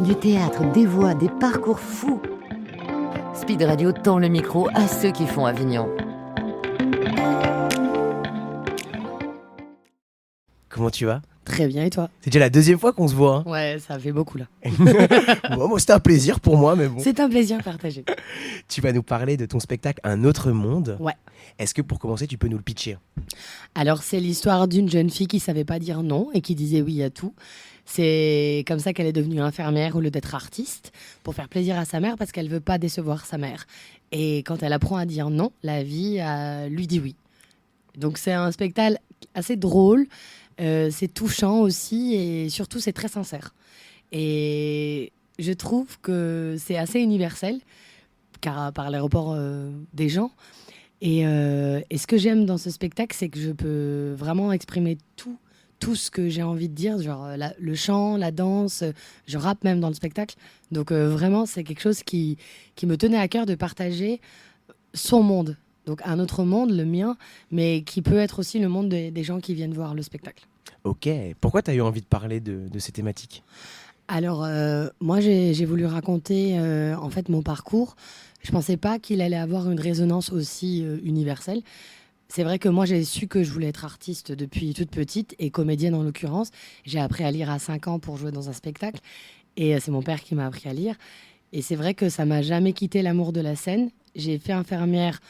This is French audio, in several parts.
Du théâtre, des voix, des parcours fous. Speed Radio tend le micro à ceux qui font Avignon. Comment tu vas? Très bien, et toi? C'est déjà la deuxième fois qu'on se voit. Hein. Ouais, ça fait beaucoup là. Moi, c'était un plaisir pour moi, mais bon. C'est un plaisir partagé. Tu vas nous parler de ton spectacle Un autre monde. Ouais. Est-ce que pour commencer, tu peux nous le pitcher? Alors, c'est l'histoire d'une jeune fille qui savait pas dire non et qui disait oui à tout. C'est comme ça qu'elle est devenue infirmière au lieu d'être artiste, pour faire plaisir à sa mère parce qu'elle veut pas décevoir sa mère. Et quand elle apprend à dire non, la vie lui dit oui. Donc c'est un spectacle assez drôle, c'est touchant aussi et surtout c'est très sincère. Et je trouve que c'est assez universel car par les rapports des gens. Et ce que j'aime dans ce spectacle, c'est que je peux vraiment exprimer tout ce que j'ai envie de dire, genre le chant, la danse, je rappe même dans le spectacle. Donc vraiment, c'est quelque chose qui me tenait à cœur de partager son monde. Donc un autre monde, le mien, mais qui peut être aussi le monde des gens qui viennent voir le spectacle. Ok. Pourquoi tu as eu envie de parler de ces thématiques? Alors, moi, j'ai voulu raconter en fait mon parcours. Je pensais pas qu'il allait avoir une résonance aussi universelle. C'est vrai que moi, j'ai su que je voulais être artiste depuis toute petite et comédienne en l'occurrence. J'ai appris à lire à 5 ans pour jouer dans un spectacle. Et c'est mon père qui m'a appris à lire. Et c'est vrai que ça m'a jamais quitté l'amour de la scène. J'ai fait infirmière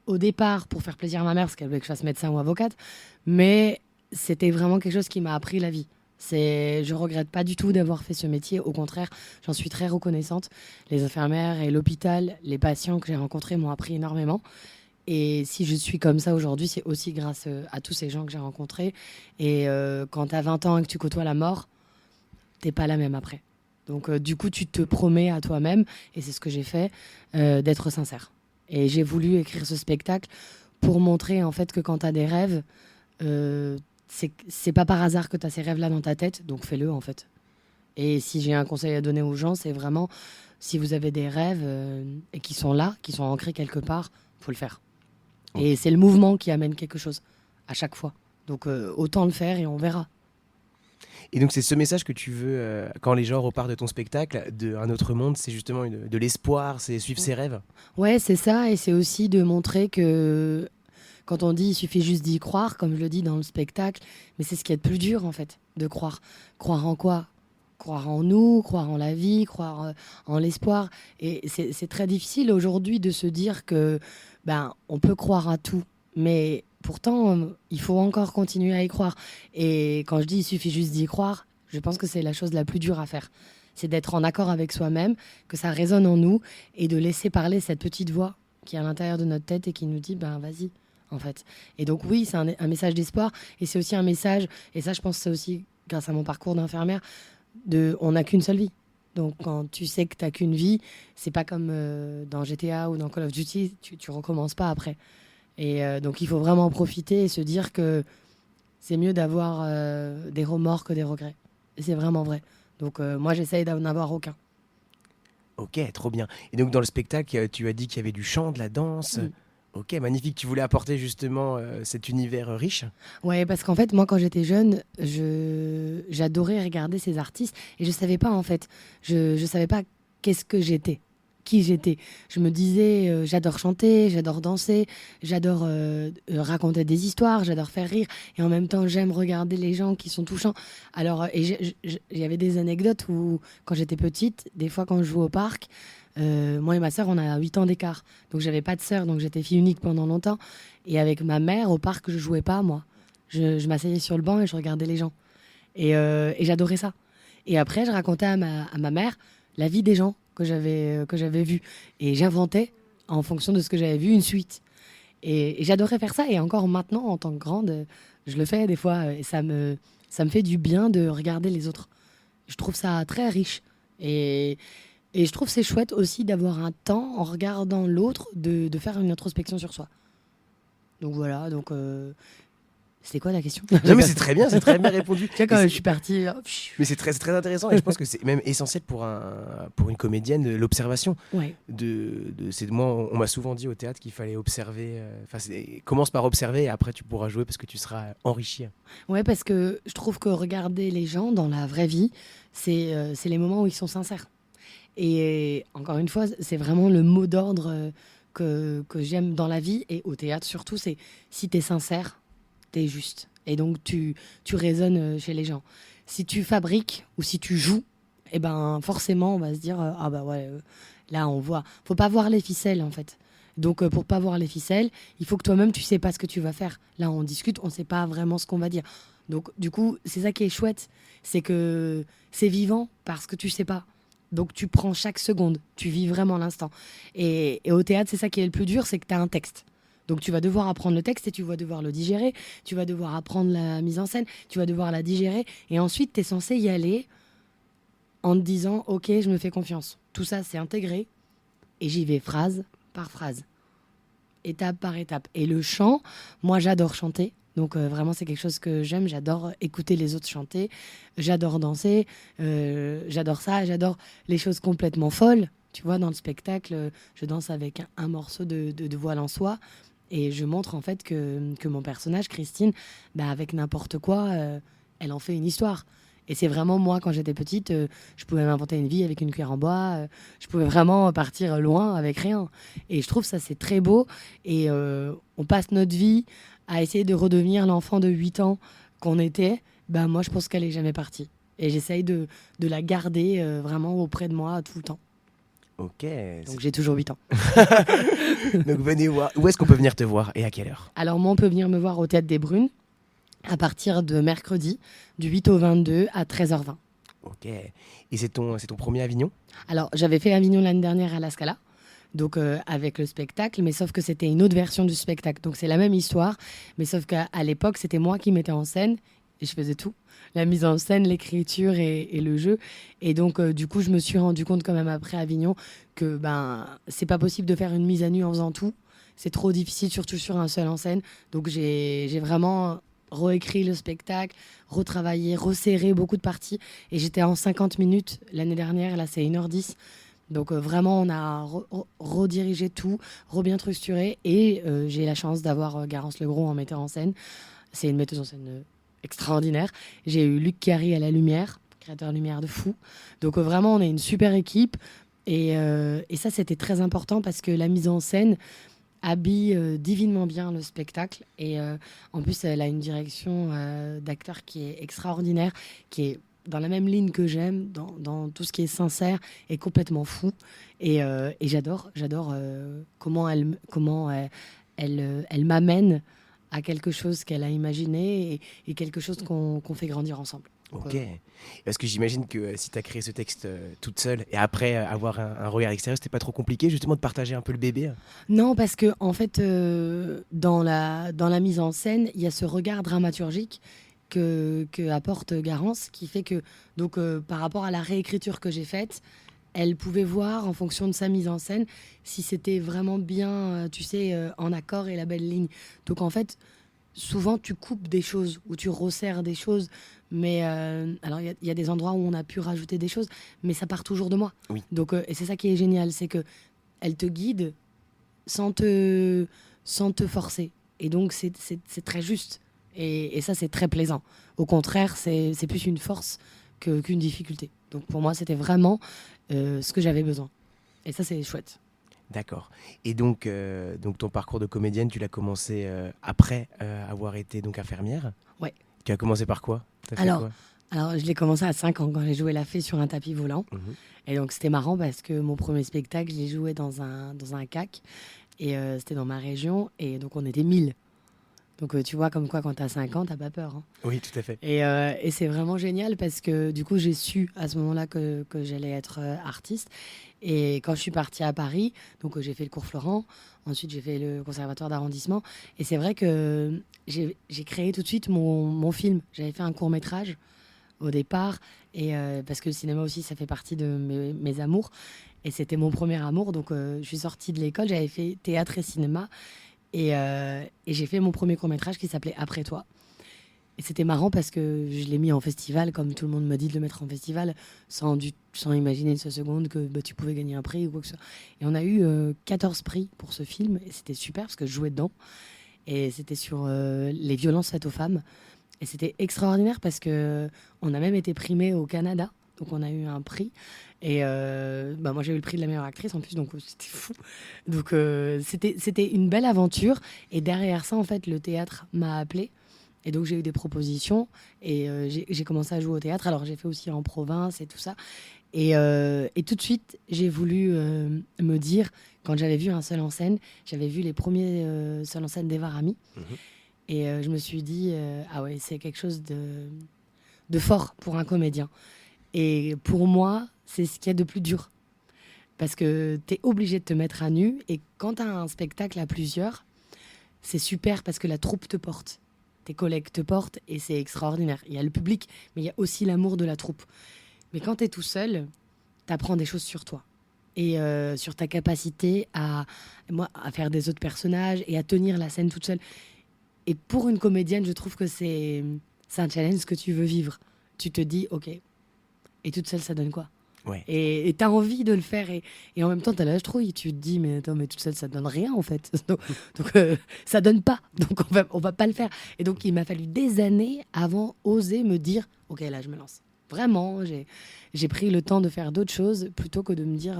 au départ pour faire plaisir à ma mère parce qu'elle voulait que je fasse médecin ou avocate. Mais c'était vraiment quelque chose qui m'a appris la vie. Je regrette pas du tout d'avoir fait ce métier. Au contraire, j'en suis très reconnaissante. Les infirmières et l'hôpital, les patients que j'ai rencontrés m'ont appris énormément. Et si je suis comme ça aujourd'hui, c'est aussi grâce à tous ces gens que j'ai rencontrés. Et quand tu as 20 ans et que tu côtoies la mort, t'es pas la même après. Donc du coup, tu te promets à toi-même, et c'est ce que j'ai fait, d'être sincère. Et j'ai voulu écrire ce spectacle pour montrer en fait que quand tu as des rêves, c'est pas par hasard que tu as ces rêves-là dans ta tête, donc fais-le en fait. Et si j'ai un conseil à donner aux gens, c'est vraiment, si vous avez des rêves et qui sont là, qui sont ancrés quelque part, faut le faire. Et c'est le mouvement qui amène quelque chose à chaque fois. Donc autant le faire et on verra. Et donc c'est ce message que tu veux, quand les gens repartent de ton spectacle, de Un autre monde, c'est justement de l'espoir, c'est suivre ses rêves? Ouais, c'est ça. Et c'est aussi de montrer que quand on dit il suffit juste d'y croire, comme je le dis dans le spectacle, mais c'est ce qui est le plus dur en fait, de croire. Croire en quoi? Croire en nous, croire en la vie, croire en l'espoir. Et c'est très difficile aujourd'hui de se dire que on peut croire à tout. Mais pourtant, il faut encore continuer à y croire. Et quand je dis il suffit juste d'y croire, je pense que c'est la chose la plus dure à faire. C'est d'être en accord avec soi-même, que ça résonne en nous et de laisser parler cette petite voix qui est à l'intérieur de notre tête et qui nous dit vas-y, en fait. Et donc oui, c'est un message d'espoir et c'est aussi un message, et ça je pense que c'est aussi grâce à mon parcours d'infirmière, on n'a qu'une seule vie. Donc quand tu sais que tu n'as qu'une vie, c'est pas comme dans GTA ou dans Call of Duty, tu recommences pas après. Et donc il faut vraiment en profiter et se dire que c'est mieux d'avoir des remords que des regrets. Et c'est vraiment vrai. Donc moi j'essaye d'en avoir aucun. Ok, trop bien. Et donc dans le spectacle, tu as dit qu'il y avait du chant, de la danse. Ok, magnifique. Tu voulais apporter justement cet univers riche? Ouais, parce qu'en fait, moi, quand j'étais jeune, j'adorais regarder ces artistes et je savais pas, en fait. Je savais pas qu'est-ce que j'étais, qui j'étais. Je me disais, j'adore chanter, j'adore danser, j'adore raconter des histoires, j'adore faire rire et en même temps, j'aime regarder les gens qui sont touchants. Alors, il y avait des anecdotes où, quand j'étais petite, des fois, quand je jouais au parc, moi et ma sœur, on a 8 ans d'écart. Donc j'avais pas de sœur, donc j'étais fille unique pendant longtemps. Et avec ma mère, au parc, je jouais pas, moi. Je m'asseyais sur le banc et je regardais les gens. Et j'adorais ça. Et après, je racontais à ma mère la vie des gens que j'avais vus. Et j'inventais, en fonction de ce que j'avais vu, une suite. Et j'adorais faire ça. Et encore maintenant, en tant que grande, je le fais des fois. Et ça me fait du bien de regarder les autres. Je trouve ça très riche. Et je trouve c'est chouette aussi d'avoir un temps, en regardant l'autre, de faire une introspection sur soi. Donc voilà, C'est quoi ta question? Non, mais c'est très bien répondu. Tu vois, quand Mais je c'est- suis partie, hop, Mais c'est très intéressant et je pense que c'est même essentiel pour une comédienne, l'observation. ouais. Moi, on m'a souvent dit au théâtre qu'il fallait observer. Commence par observer et après tu pourras jouer parce que tu seras enrichi. Ouais, parce que je trouve que regarder les gens dans la vraie vie, c'est les moments où ils sont sincères. Et encore une fois, c'est vraiment le mot d'ordre que j'aime dans la vie et au théâtre surtout, c'est si t'es sincère, t'es juste. Et donc tu résonnes chez les gens. Si tu fabriques ou si tu joues, eh ben forcément on va se dire ah bah ouais, là on voit. Faut pas voir les ficelles en fait. Donc pour pas voir les ficelles, il faut que toi-même tu sais pas ce que tu vas faire. Là on discute, on sait pas vraiment ce qu'on va dire. Donc du coup c'est ça qui est chouette, c'est que c'est vivant parce que tu sais pas. Donc tu prends chaque seconde, tu vis vraiment l'instant. Et au théâtre, c'est ça qui est le plus dur, c'est que tu as un texte. Donc tu vas devoir apprendre le texte et tu vas devoir le digérer, tu vas devoir apprendre la mise en scène, tu vas devoir la digérer. Et ensuite, tu es censé y aller en te disant, ok, je me fais confiance. Tout ça, c'est intégré et j'y vais phrase par phrase, étape par étape. Et le chant, moi j'adore chanter. Donc vraiment c'est quelque chose que j'aime, j'adore écouter les autres chanter, j'adore danser, j'adore ça, j'adore les choses complètement folles. Tu vois, dans le spectacle, je danse avec un morceau de voile en soie et je montre en fait que mon personnage, Christine, bah, avec n'importe quoi, elle en fait une histoire. Et c'est vraiment moi, quand j'étais petite, je pouvais m'inventer une vie avec une cuillère en bois, je pouvais vraiment partir loin avec rien. Et je trouve ça c'est très beau et on passe notre vie à essayer de redevenir l'enfant de 8 ans qu'on était. Ben moi je pense qu'elle est jamais partie. Et j'essaye de la garder vraiment auprès de moi tout le temps. Ok. Donc j'ai toujours 8 ans. Donc venez voir. Où est-ce qu'on peut venir te voir et à quelle heure? Alors moi on peut venir me voir au Théâtre des Brunes à partir de mercredi, du 8 au 22 à 13h20. Ok. Et c'est ton premier Avignon? Alors j'avais fait Avignon l'année dernière à la Scala. Donc avec le spectacle, mais sauf que c'était une autre version du spectacle. Donc c'est la même histoire, mais sauf qu'à l'époque, c'était moi qui mettais en scène et je faisais tout. La mise en scène, l'écriture et le jeu. Et donc du coup, je me suis rendu compte quand même après Avignon que c'est pas possible de faire une mise à nu en faisant tout. C'est trop difficile, surtout sur un seul en scène. Donc j'ai vraiment réécrit le spectacle, retravaillé, resserré beaucoup de parties. Et j'étais en 50 minutes l'année dernière, là c'est 1h10. Donc vraiment, on a redirigé tout, bien structuré. Et j'ai la chance d'avoir Garance Legros en metteur en scène. C'est une metteuse en scène extraordinaire. J'ai eu Luc Carry à la lumière, créateur lumière de fou. Donc vraiment, on est une super équipe. Et ça, c'était très important parce que la mise en scène habille divinement bien le spectacle. Et en plus, elle a une direction d'acteur qui est extraordinaire, qui est dans la même ligne que j'aime, dans tout ce qui est sincère et complètement fou. Et j'adore comment elle m'amène à quelque chose qu'elle a imaginé et quelque chose qu'on fait grandir ensemble. Ok. Parce que j'imagine que si tu as créé ce texte toute seule et après avoir un regard extérieur, c'était pas trop compliqué justement de partager un peu le bébé? Non, parce que en fait, dans la mise en scène, il y a ce regard dramaturgique que apporte Garance, qui fait que, donc, par rapport à la réécriture que j'ai faite, elle pouvait voir, en fonction de sa mise en scène, si c'était vraiment bien, tu sais, en accord et la belle ligne. Donc, en fait, souvent, tu coupes des choses ou tu resserres des choses, mais alors, il y a des endroits où on a pu rajouter des choses, mais ça part toujours de moi. Oui. Donc, et c'est ça qui est génial, c'est que elle te guide sans te forcer. Et donc, c'est très juste. Et ça, c'est très plaisant. Au contraire, c'est plus une force qu'une difficulté. Donc pour moi, c'était vraiment ce que j'avais besoin. Et ça, c'est chouette. D'accord. Et donc ton parcours de comédienne, tu l'as commencé après avoir été donc infirmière? Ouais. Tu as commencé par quoi? T'as fait quoi? Alors, je l'ai commencé à 5 ans quand j'ai joué la fée sur un tapis volant. Mhm. Et donc, c'était marrant parce que mon premier spectacle, j'ai joué dans un CAC. Et c'était dans ma région. Et donc, on était 1000. Donc, tu vois, comme quoi, quand t'as 5 ans, t'as pas peur. Hein. Oui, tout à fait. Et c'est vraiment génial parce que, du coup, j'ai su à ce moment-là que j'allais être artiste. Et quand je suis partie à Paris, donc j'ai fait le cours Florent. Ensuite, j'ai fait le conservatoire d'arrondissement. Et c'est vrai que j'ai créé tout de suite mon film. J'avais fait un court-métrage au départ. Et parce que le cinéma aussi, ça fait partie de mes amours. Et c'était mon premier amour. Donc, je suis sortie de l'école. J'avais fait théâtre et cinéma. Et j'ai fait mon premier court-métrage qui s'appelait Après toi. Et c'était marrant parce que je l'ai mis en festival, comme tout le monde m'a dit de le mettre en festival, sans imaginer une seule seconde que tu pouvais gagner un prix ou quoi que ce soit. Et on a eu 14 prix pour ce film, et c'était super parce que je jouais dedans. Et c'était sur les violences faites aux femmes. Et c'était extraordinaire parce que on a même été primé au Canada. Donc on a eu un prix. Et moi j'ai eu le prix de la meilleure actrice en plus, donc c'était fou. Donc c'était une belle aventure. Et derrière ça, en fait, le théâtre m'a appelée. Et donc j'ai eu des propositions. Et j'ai commencé à jouer au théâtre. Alors j'ai fait aussi en province et tout ça. Et tout de suite, j'ai voulu me dire, quand j'avais vu un seul en scène, j'avais vu les premiers seuls en scène d'Eva Rami. Et je me suis dit, ah ouais, c'est quelque chose de fort pour un comédien. Et pour moi, c'est ce qu'il y a de plus dur. Parce que tu es obligé de te mettre à nu. Et quand tu as un spectacle à plusieurs, c'est super parce que la troupe te porte. Tes collègues te portent et c'est extraordinaire. Il y a le public, mais il y a aussi l'amour de la troupe. Mais quand tu es tout seul, tu apprends des choses sur toi. Et sur ta capacité à faire des autres personnages et à tenir la scène toute seule. Et pour une comédienne, je trouve que c'est un challenge que tu veux vivre. Tu te dis, ok, et toute seule, ça donne quoi? Ouais. Et tu as envie de le faire. Et en même temps, tu as la trouille. Tu te dis, mais attends, mais toute seule, ça donne rien, en fait. Donc ça donne pas. Donc on va pas le faire. Et donc, il m'a fallu des années avant oser me dire, ok, là, je me lance. Vraiment, j'ai pris le temps de faire d'autres choses plutôt que de me dire,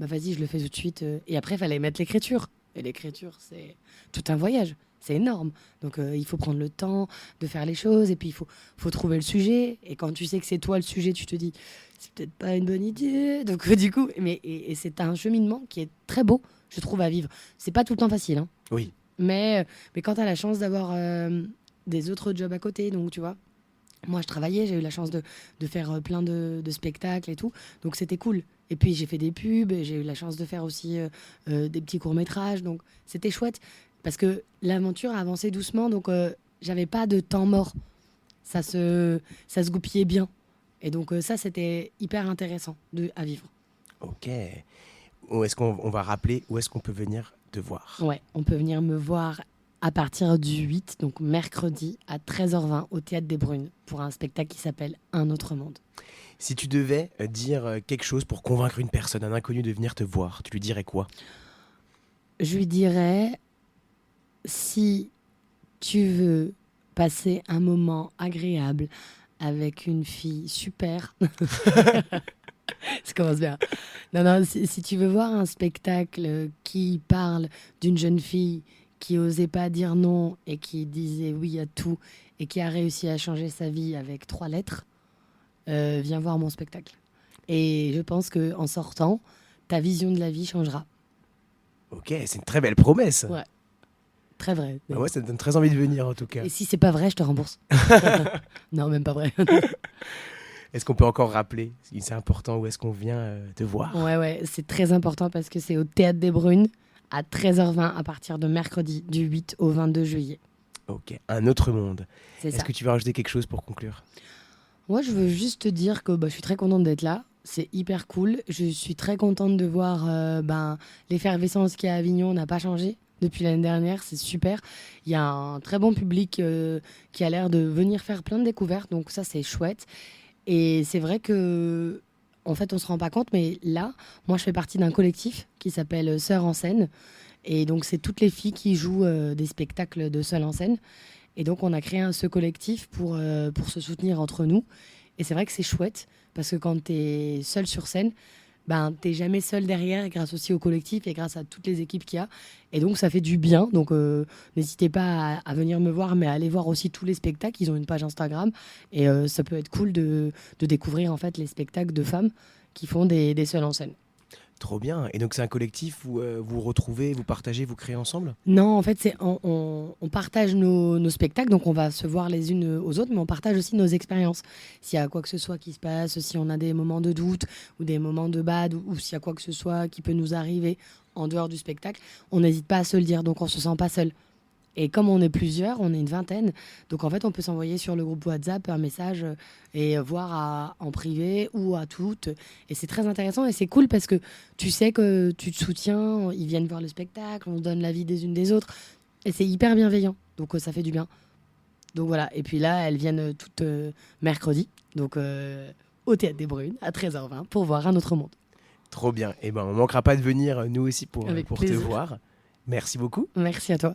bah vas-y, je le fais tout de suite. Et après, il fallait mettre l'écriture. Et l'écriture, c'est tout un voyage. C'est énorme. Donc, il faut prendre le temps de faire les choses. Et puis, il faut trouver le sujet. Et quand tu sais que c'est toi le sujet, tu te dis, c'est peut-être pas une bonne idée. Donc, du coup, et c'est un cheminement qui est très beau, je trouve, à vivre. C'est pas tout le temps facile. Hein. Oui. Mais quand tu as la chance d'avoir des autres jobs à côté, donc, tu vois, moi, je travaillais, j'ai eu la chance de faire plein de spectacles et tout. Donc, c'était cool. Et puis, j'ai fait des pubs. Et j'ai eu la chance de faire aussi des petits courts-métrages. Donc, c'était chouette. Parce que l'aventure a avancé doucement, donc j'avais pas de temps mort. Ça se goupillait bien. Et donc ça, c'était hyper intéressant à vivre. Ok. Où est-ce qu'on va rappeler, où est-ce qu'on peut venir te voir? Ouais, on peut venir me voir à partir du 8, donc mercredi à 13h20 au Théâtre des Brunes pour un spectacle qui s'appelle Un autre monde. Si tu devais dire quelque chose pour convaincre une personne, un inconnu, de venir te voir, tu lui dirais quoi? Je lui dirais... Si tu veux passer un moment agréable avec une fille super, ça commence bien. Non, si tu veux voir un spectacle qui parle d'une jeune fille qui osait pas dire non et qui disait oui à tout et qui a réussi à changer sa vie avec 3 lettres, viens voir mon spectacle. Et je pense qu'en sortant, ta vision de la vie changera. Ok, c'est une très belle promesse. Ouais. Très vrai. Ah ouais, ça te donne très envie de venir en tout cas. Et si c'est pas vrai, je te rembourse. Non, même pas vrai. Est-ce qu'on peut encore rappeler, si c'est important, où est-ce qu'on vient te voir? Ouais, c'est très important parce que c'est au Théâtre des Brunes à 13h20 à partir de mercredi du 8 au 22 juillet. Ok, Un autre monde. C'est Est-ce ça. que tu veux rajouter quelque chose pour conclure? Moi, je veux juste te dire que je suis très contente d'être là. C'est hyper cool. Je suis très contente de voir l'effervescence qu'il y a à Avignon n'a pas changé depuis l'année dernière. C'est super. Il y a un très bon public qui a l'air de venir faire plein de découvertes. Donc ça, c'est chouette. Et c'est vrai que, en fait, on se rend pas compte, mais là, moi, je fais partie d'un collectif qui s'appelle Sœurs en scène. Et donc, c'est toutes les filles qui jouent des spectacles de Seules en scène. Et donc, on a créé ce collectif pour se soutenir entre nous. Et c'est vrai que c'est chouette, parce que quand tu es seule sur scène, t'es jamais seule derrière, grâce aussi au collectif et grâce à toutes les équipes qu'il y a. Et donc, ça fait du bien. Donc, n'hésitez pas à venir me voir, mais à aller voir aussi tous les spectacles. Ils ont une page Instagram. Et ça peut être cool de découvrir en fait les spectacles de femmes qui font des seules en scène. Trop bien. Et donc c'est un collectif où vous vous retrouvez, vous partagez, vous créez ensemble? Non, en fait, on partage nos spectacles, donc on va se voir les unes aux autres, mais on partage aussi nos expériences. S'il y a quoi que ce soit qui se passe, si on a des moments de doute ou des moments de bad, ou s'il y a quoi que ce soit qui peut nous arriver en dehors du spectacle, on n'hésite pas à se le dire, donc on se sent pas seul. Et comme on est plusieurs, on est une vingtaine, donc en fait on peut s'envoyer sur le groupe WhatsApp un message et voir en privé ou à toutes. Et c'est très intéressant et c'est cool parce que tu sais que tu te soutiens, ils viennent voir le spectacle, on se donne l'avis des unes des autres et c'est hyper bienveillant, donc ça fait du bien. Donc voilà, et puis là, elles viennent toutes mercredi, donc au Théâtre des Brunes, à 13h20, pour voir Un autre monde. Trop bien. Et ben, on manquera pas de venir, nous aussi, pour Avec te plaisir. voir. Merci beaucoup. Merci à toi.